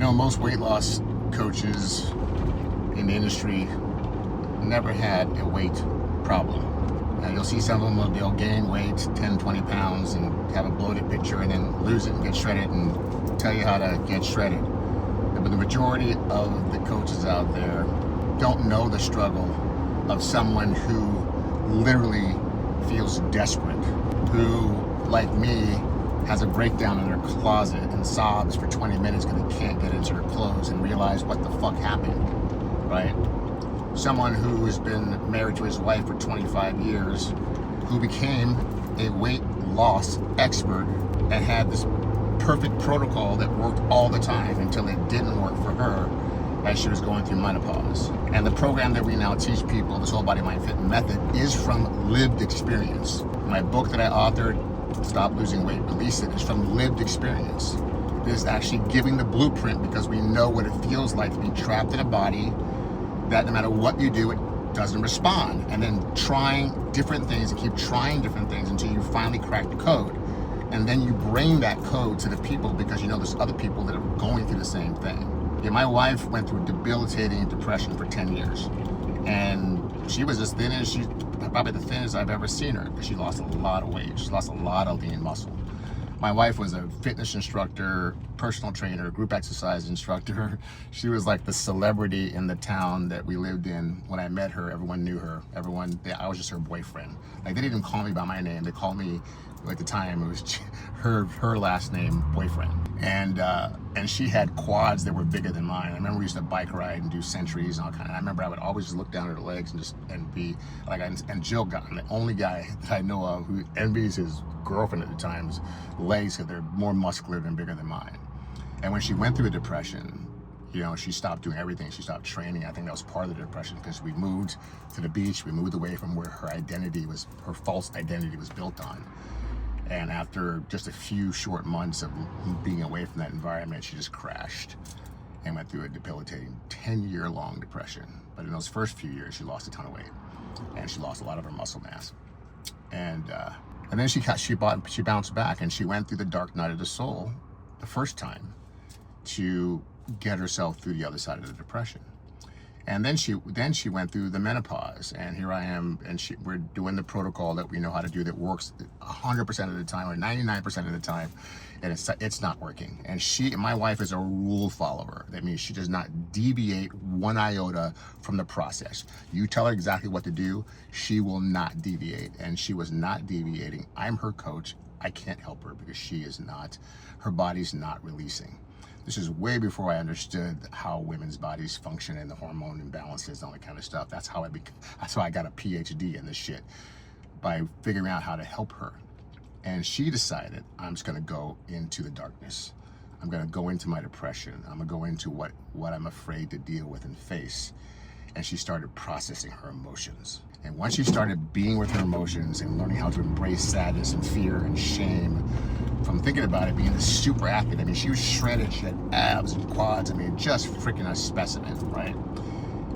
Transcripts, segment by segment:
know, most weight loss coaches in the industry never had a weight problem. Now, you'll see some of them, they'll gain weight, 10, 20 pounds, and have a bloated picture, and then lose it and get shredded and tell you how to get shredded. But the majority of the coaches out there don't know the struggle of someone who literally feels desperate, who, like me, has a breakdown in their closet and sobs for 20 minutes because they can't get into their clothes and realize what the fuck happened, right? Someone who has been married to his wife for 25 years, who became a weight loss expert and had this perfect protocol that worked all the time until it didn't work for her as she was going through menopause. And the program that we now teach people, this whole body, mind, fit method, is from lived experience. My book that I authored, Stop Losing Weight, Release It, is from lived experience. It is actually giving the blueprint because we know what it feels like to be trapped in a body that no matter what you do, it doesn't respond. And then trying different things and keep trying different things until you finally crack the code. And then you bring that code to the people because you know there's other people that are going through the same thing. Yeah, my wife went through debilitating depression for 10 years. And she was as thin as probably the thinnest I've ever seen her, because she lost a lot of weight. She lost a lot of lean muscle. My wife was a fitness instructor, personal trainer, group exercise instructor. She was like the celebrity in the town that we lived in. When I met her, everyone knew her. I was just her boyfriend. Like, they didn't even call me by my name. They called me, at the time, it was her last name, boyfriend. And she had quads that were bigger than mine. I remember we used to bike ride and do centuries and all kind of. I remember I would always just look down at her legs and be like, and Jill got the only guy that I know of who envies his girlfriend at the time's legs because they're more muscular and bigger than mine. And when she went through a depression, you know, she stopped doing everything. She stopped training. I think that was part of the depression because we moved to the beach. We moved away from where her false identity was built on. And after just a few short months of being away from that environment, she just crashed and went through a debilitating 10-year-long depression. But in those first few years, she lost a ton of weight and she lost a lot of her muscle mass. And then she bounced back, and she went through the dark night of the soul the first time to get herself through the other side of the depression. And then she went through the menopause, and here I am, and we're doing the protocol that we know how to do that works 100% of the time or 99% of the time, and it's not working. And my wife is a rule follower. That means she does not deviate one iota from the process. You tell her exactly what to do, she will not deviate, and she was not deviating. I'm her coach. I can't help her because she is not. Her body's not releasing. This is way before I understood how women's bodies function and the hormone imbalances and all that kind of stuff. That's how I got a PhD in this shit, by figuring out how to help her. And she decided, I'm just gonna go into the darkness. I'm gonna go into my depression. I'm gonna go into what I'm afraid to deal with and face. And she started processing her emotions. And once she started being with her emotions and learning how to embrace sadness and fear and shame, from thinking about it, being this super athlete, I mean, she was shredded, she had abs and quads, I mean, just freaking a specimen, right?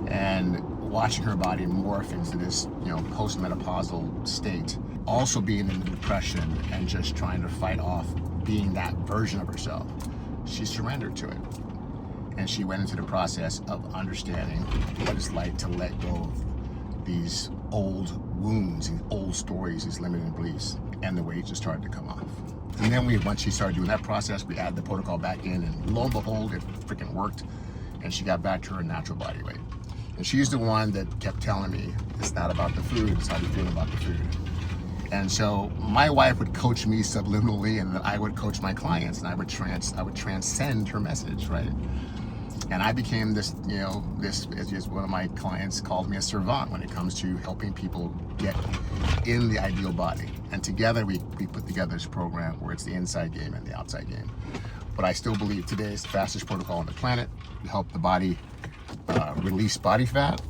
And watching her body morph into this, you know, post-menopausal state, also being in the depression and just trying to fight off being that version of herself, she surrendered to it. And she went into the process of understanding what it's like to let go of these old wounds, these old stories, these limiting beliefs, and the weight just started to come off. And then once she started doing that process, we added the protocol back in, and lo and behold, it freaking worked, and she got back to her natural body weight. And she's the one that kept telling me, it's not about the food, it's how you feel about the food. And so my wife would coach me subliminally, and I would coach my clients, and I would transcend her message, right? And I became this, you know, as one of my clients called me, a servant when it comes to helping people get in the ideal body. And together we put together this program where it's the inside game and the outside game. But I still believe today is the fastest protocol on the planet to help the body release body fat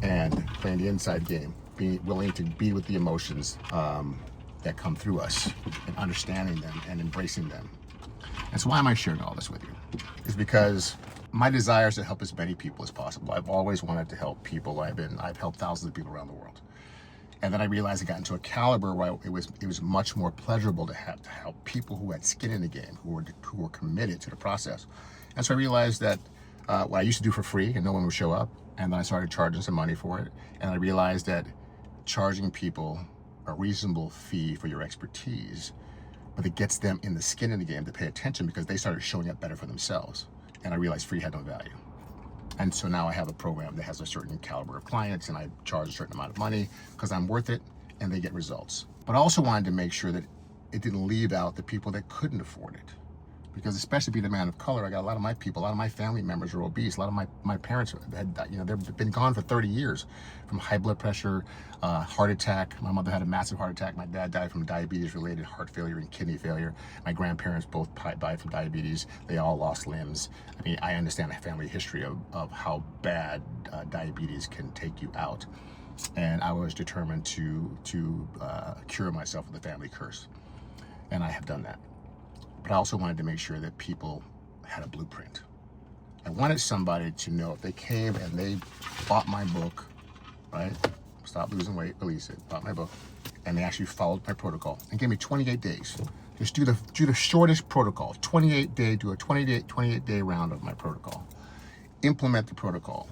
and playing the inside game, being willing to be with the emotions that come through us and understanding them and embracing them. And so why am I sharing all this with you? It's because my desire is to help as many people as possible. I've always wanted to help people. I've helped thousands of people around the world. And then I realized I got into a caliber where it was much more pleasurable to help people who had skin in the game, who were committed to the process. And so I realized that what I used to do for free and no one would show up, and then I started charging some money for it. And I realized that charging people a reasonable fee for your expertise, but it gets them in the skin in the game to pay attention because they started showing up better for themselves. And I realized free had no value. And so now I have a program that has a certain caliber of clients, and I charge a certain amount of money because I'm worth it and they get results. But I also wanted to make sure that it didn't leave out the people that couldn't afford it. Because especially being a man of color, I got a lot of my people, a lot of my family members are obese. A lot of my parents had, they've been gone for 30 years from high blood pressure, heart attack. My mother had a massive heart attack. My dad died from diabetes-related heart failure and kidney failure. My grandparents both died from diabetes. They all lost limbs. I mean, I understand the family history of how bad diabetes can take you out. And I was determined to cure myself of the family curse. And I have done that. But I also wanted to make sure that people had a blueprint. I wanted somebody to know if they came and they bought my book, right? Stop Losing Weight, Release It, bought my book, and they actually followed my protocol and gave me 28 days. Just do the shortest protocol, 28-day, do a 28-day round of my protocol. Implement the protocol.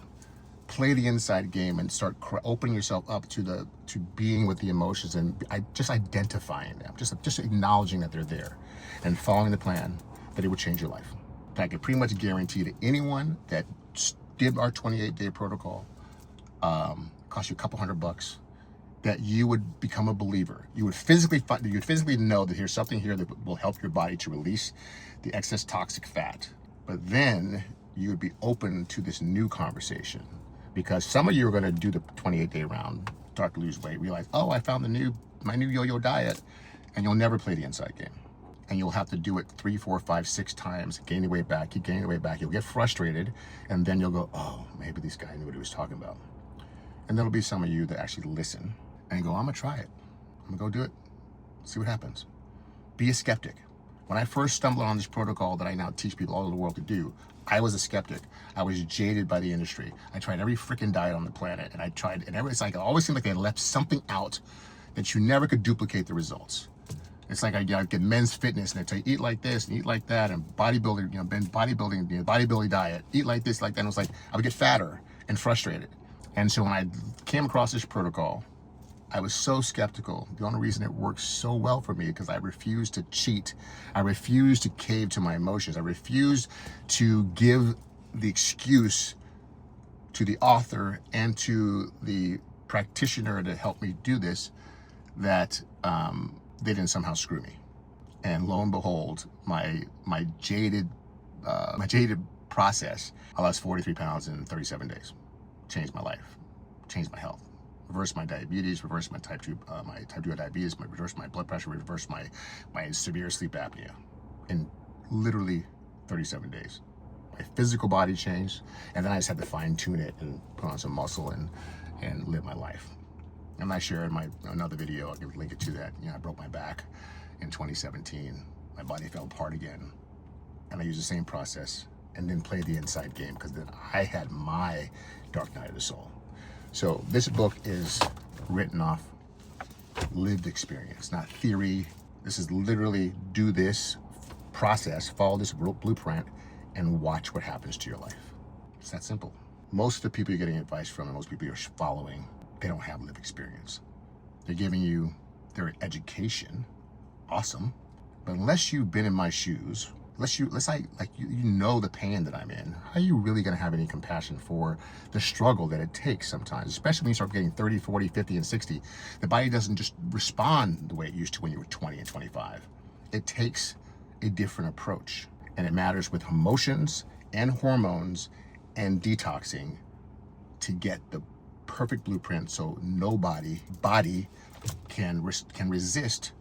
Play the inside game and start opening yourself up to being with the emotions and just identifying them, just acknowledging that they're there and following the plan, that it would change your life. But I can pretty much guarantee to anyone that did our 28-day protocol, cost you a couple $100, that you would become a believer. You would physically know that here's something here that will help your body to release the excess toxic fat. But then you would be open to this new conversation. Because some of you are going to do the 28-day round, start to lose weight, realize, oh, I found my new yo-yo diet, and you'll never play the inside game. And you'll have to do it 3, 4, 5, 6 times, gain the weight back, keep gaining the weight back. You'll get frustrated, and then you'll go, oh, maybe this guy knew what he was talking about. And there'll be some of you that actually listen and go, I'm gonna try it. I'm gonna go do it, see what happens. Be a skeptic. When I first stumbled on this protocol that I now teach people all over the world to do, I was a skeptic. I was jaded by the industry. I tried every freaking diet on the planet, and it's like, it always seemed like they left something out that you never could duplicate the results. It's like I get Men's Fitness, and they tell you eat like this and eat like that, and bodybuilding, bodybuilding diet, eat like this, like that. And it was like I would get fatter and frustrated. And so when I came across this protocol, I was so skeptical. The only reason it works so well for me is because I refused to cheat. I refused to cave to my emotions. I refused to give the excuse to the author and to the practitioner to help me do this that they didn't somehow screw me. And lo and behold, my jaded process, I lost 43 pounds in 37 days. Changed my life, changed my health. Reverse my diabetes, reverse my type 2 diabetes, reverse my blood pressure, reverse my severe sleep apnea in literally 37 days. My physical body changed, and then I just had to fine tune it and put on some muscle and live my life. And I shared another video, I'll link it to that. I broke my back in 2017. My body fell apart again, and I used the same process and then played the inside game because then I had my dark night of the soul. So this book is written off lived experience, not theory. This is literally do this process, follow this blueprint, and watch what happens to your life. It's that simple. Most of the people you're getting advice from and most people you're following, they don't have lived experience. They're giving you their education, awesome, but unless you've been in my shoes, unless you know the pain that I'm in, how are you really gonna have any compassion for the struggle that it takes sometimes, especially when you start getting 30, 40, 50, and 60. The body doesn't just respond the way it used to when you were 20 and 25. It takes a different approach, and it matters with emotions and hormones and detoxing to get the perfect blueprint so no body can resist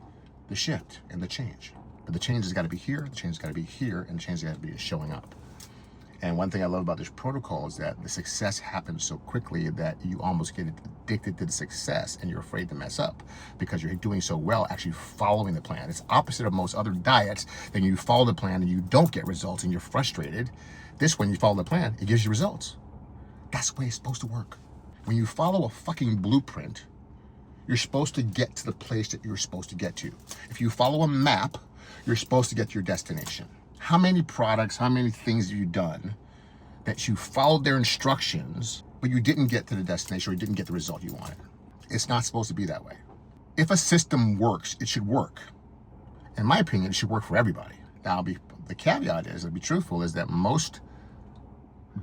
the shift and the change. But the change has got to be here, the change has got to be here, and the change has got to be showing up. And one thing I love about this protocol is that the success happens so quickly that you almost get addicted to the success and you're afraid to mess up because you're doing so well actually following the plan. It's opposite of most other diets. Then you follow the plan and you don't get results and you're frustrated. This one, you follow the plan, it gives you results. That's the way it's supposed to work. When you follow a fucking blueprint, You're supposed to get to the place that you're supposed to get to. If you follow a map, you're supposed to get to your destination. How many products, how many things have you done that you followed their instructions, but you didn't get to the destination or you didn't get the result you wanted? It's not supposed to be that way. If a system works, it should work. In my opinion, it should work for everybody. Now, the caveat is, to be truthful, is that most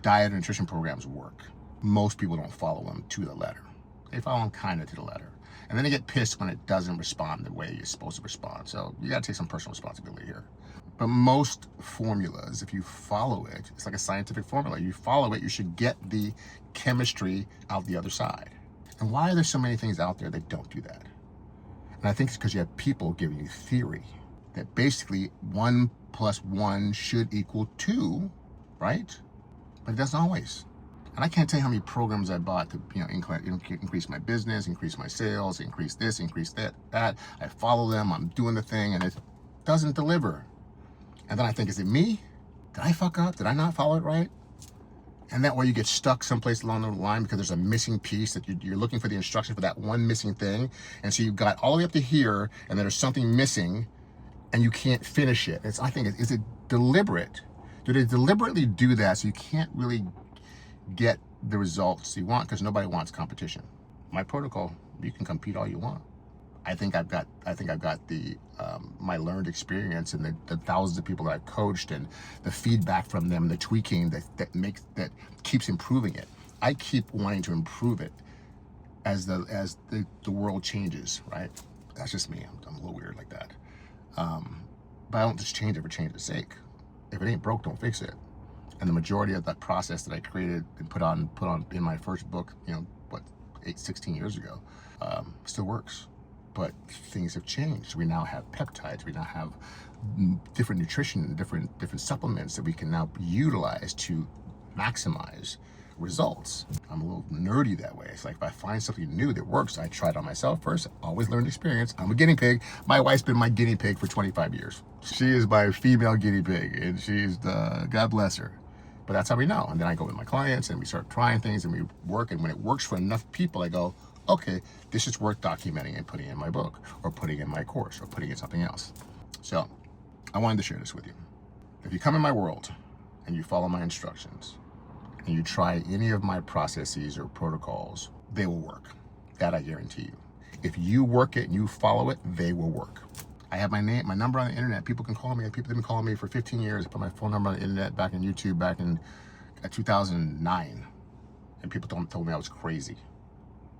diet and nutrition programs work. Most people don't follow them to the letter. They follow them kind of to the letter. And then they get pissed when it doesn't respond the way you're supposed to respond. So you got to take some personal responsibility here. But most formulas, if you follow it, it's like a scientific formula. You follow it, you should get the chemistry out the other side. And why are there so many things out there that don't do that? And I think it's because you have people giving you theory that basically 1 + 1 should equal 2, right? But it doesn't always. And I can't tell you how many programs I bought to, increase my business, increase my sales, increase this, increase that. I follow them, I'm doing the thing, and it doesn't deliver. And then I think, is it me? Did I fuck up? Did I not follow it right? And that way you get stuck someplace along the line because there's a missing piece that you're looking for the instruction for that one missing thing. And so you got all the way up to here, and there's something missing, and you can't finish it. I think, is it deliberate? Do they deliberately do that so you can't really get the results you want? Because nobody wants competition. My protocol, you can compete all you want. I think I've got the my learned experience and the thousands of people that I've coached and the feedback from them, the tweaking that keeps improving it. I keep wanting to improve it as the world changes, right? That's just me. I'm a little weird like that. But I don't just change it for change's sake. If it ain't broke, don't fix it. And the majority of that process that I created and put on in my first book, 16 years ago, still works. But things have changed. We now have peptides. We now have different nutrition, different supplements that we can now utilize to maximize results. I'm a little nerdy that way. It's like if I find something new that works, I try it on myself first. Always learn experience. I'm a guinea pig. My wife's been my guinea pig for 25 years. She is my female guinea pig, and she's God bless her. But that's how we know. And then I go with my clients, and we start trying things, and we work. And when it works for enough people, I go, okay, this is worth documenting and putting in my book, or putting in my course, or putting in something else. So I wanted to share this with you. If you come in my world and you follow my instructions and you try any of my processes or protocols, they will work. That I guarantee you. If you work it and you follow it, they will work. I have my number on the internet. People can call me. People have been calling me for 15 years. I put my phone number on the internet back in YouTube back in 2009. And people told me I was crazy.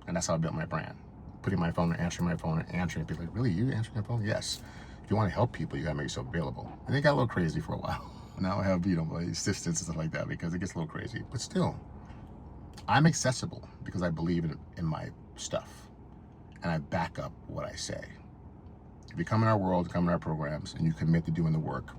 And that's how I built my brand. Putting my phone, answering my phone, and answering. People like, really, you answering your phone? Yes. If you want to help people, you gotta make yourself available. And they got a little crazy for a while. Now I have, my assistants and stuff like that because it gets a little crazy. But still, I'm accessible because I believe in my stuff. And I back up what I say. If you come in our world, come in our programs, and you commit to doing the work,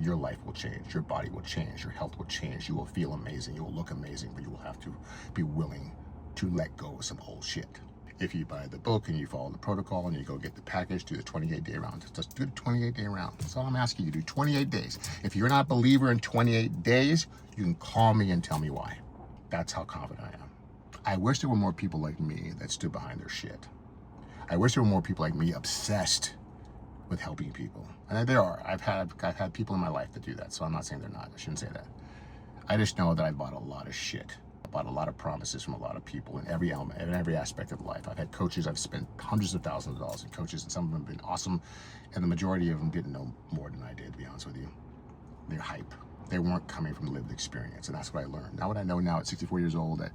your life will change. Your body will change. Your health will change. You will feel amazing. You will look amazing, but you will have to be willing to let go of some old shit. If you buy the book and you follow the protocol and you go get the package, do the 28-day round. Just do the 28-day round. That's all I'm asking you. Do 28 days. If you're not a believer in 28 days, you can call me and tell me why. That's how confident I am. I wish there were more people like me that stood behind their shit. I wish there were more people like me obsessed with helping people. And there are. I've had people in my life that do that, so I'm not saying they're not. I shouldn't say that. I just know that I bought a lot of shit. I bought a lot of promises from a lot of people in every element, in every aspect of life. I've had coaches, I've spent hundreds of thousands of dollars in coaches, and some of them have been awesome, and the majority of them didn't know more than I did, to be honest with you. They're hype. They weren't coming from lived experience, and that's what I learned. Now what I know now at 64 years old, that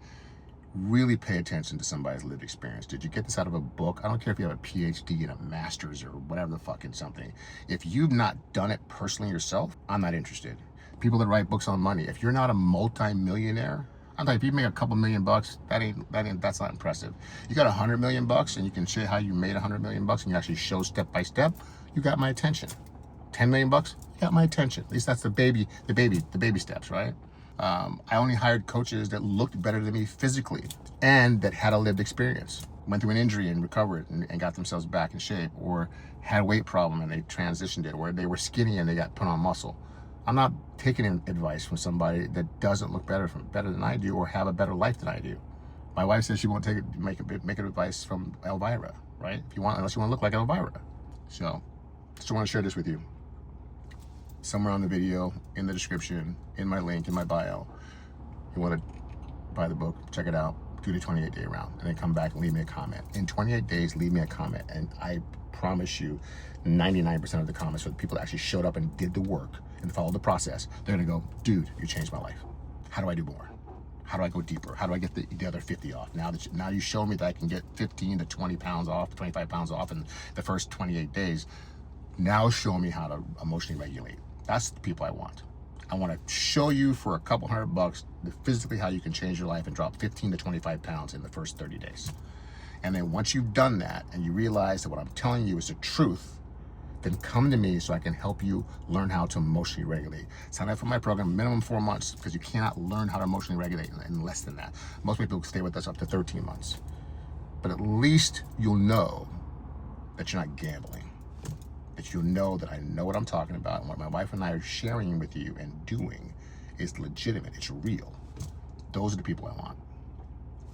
really pay attention to somebody's lived experience. Did you get this out of a book? I don't care if you have a PhD and a master's or whatever the fuck in something. If you've not done it personally yourself, I'm not interested. People that write books on money, if you're not a multi-millionaire, I'm like, if you make a couple $1,000,000, that's not impressive. You got $100 million and you can show how you made $100 million and you actually show step by step, you got my attention. $10 million, you got my attention. At least that's the baby steps, right? I only hired coaches that looked better than me physically and that had a lived experience, went through an injury and recovered and got themselves back in shape, or had a weight problem and they transitioned it, or they were skinny and they got put on muscle. I'm not taking advice from somebody that doesn't look better than I do or have a better life than I do. My wife says she won't make advice from Elvira. right? Unless you want to look like Elvira. So, just want to share this with you. Somewhere on the video, in the description, in my link, in my bio, you want to buy the book, check it out, do the 28-day round, and then come back and leave me a comment. In 28 days, leave me a comment, and I promise you 99% of the comments for the people that actually showed up and did the work and followed the process, they're gonna go, dude, you changed my life. How do I do more? How do I go deeper? How do I get the other 50 off? Now you show me that I can get 15 to 20 pounds off, 25 pounds off in the first 28 days. Now show me how to emotionally regulate. That's the people I want. I want to show you for a couple $100 physically how you can change your life and drop 15 to 25 pounds in the first 30 days. And then once you've done that and you realize that what I'm telling you is the truth, then come to me so I can help you learn how to emotionally regulate. Sign up for my program, minimum 4 months, because you cannot learn how to emotionally regulate in less than that. Most people stay with us up to 13 months. But at least you'll know that you're not gambling. That you'll know that I know what I'm talking about, and what my wife and I are sharing with you and doing is legitimate, it's real. Those are the people I want.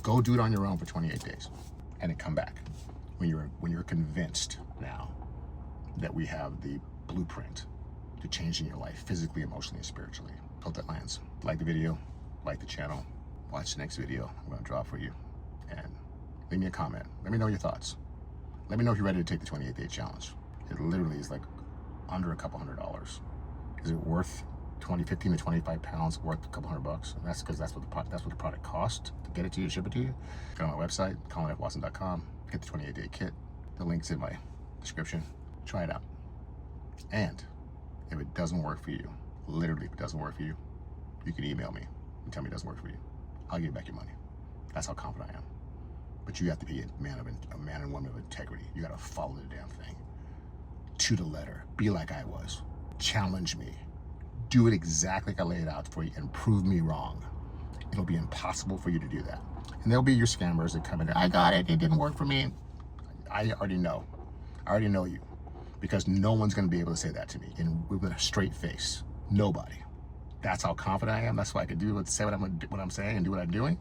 Go do it on your own for 28 days and then come back when you're convinced now that we have the blueprint to changing your life physically, emotionally, and spiritually. Hope that lands. Like the video, like the channel, watch the next video I'm gonna drop for you, and leave me a comment. Let me know your thoughts. Let me know if you're ready to take the 28-day challenge. It literally is like under a couple $100. Is it worth 15 to 25 pounds, worth a couple $100? And that's because that's what the product cost to get it to you, ship it to you. Go to my website, colinfwatson.com, get the 28-day kit. The link's in my description. Try it out. And if it doesn't work for you, literally if it doesn't work for you, you can email me and tell me it doesn't work for you. I'll give you back your money. That's how confident I am. But you have to be a man and woman of integrity. You gotta follow the damn thing to the letter. Be like I was. Challenge me. Do it exactly like I laid it out for you and prove me wrong. It'll be impossible for you to do that. And there'll be your scammers that come in, I got it, it didn't work for me. I already know. I already know you. Because no one's gonna be able to say that to me with a straight face. Nobody. That's how confident I am. That's why I can say what I'm saying and do what I'm doing.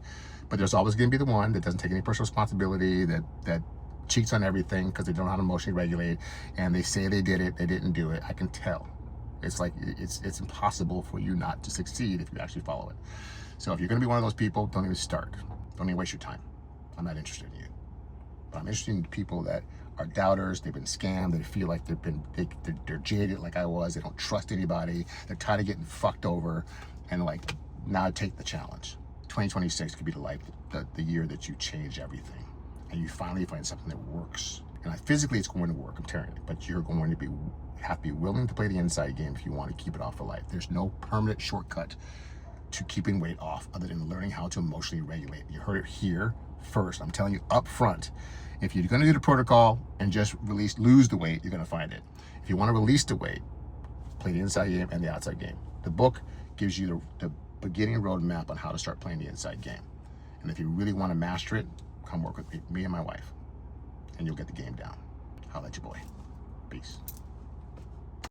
But there's always gonna be the one that doesn't take any personal responsibility, that cheats on everything because they don't know how to emotionally regulate, and they say they did it, they didn't do it. I can tell. It's like it's impossible for you not to succeed if you actually follow it. So if you're gonna be one of those people, don't even start. Don't even waste your time. I'm not interested in you. But I'm interested in people that are doubters, they've been scammed, they feel like they're jaded like I was, they don't trust anybody, they're tired of getting fucked over, and like, now take the challenge. 2026 could be the year that you change everything and you finally find something that works. And physically it's going to work, I'm telling you, but you're going to have to be willing to play the inside game if you want to keep it off for life. There's no permanent shortcut to keeping weight off other than learning how to emotionally regulate. You heard it here first. I'm telling you up front, if you're gonna do the protocol and just lose the weight, you're gonna find it. If you wanna release the weight, play the inside game and the outside game. The book gives you the beginning roadmap on how to start playing the inside game. And if you really wanna master it, come work with me and my wife, and you'll get the game down. Holla at your boy. Peace.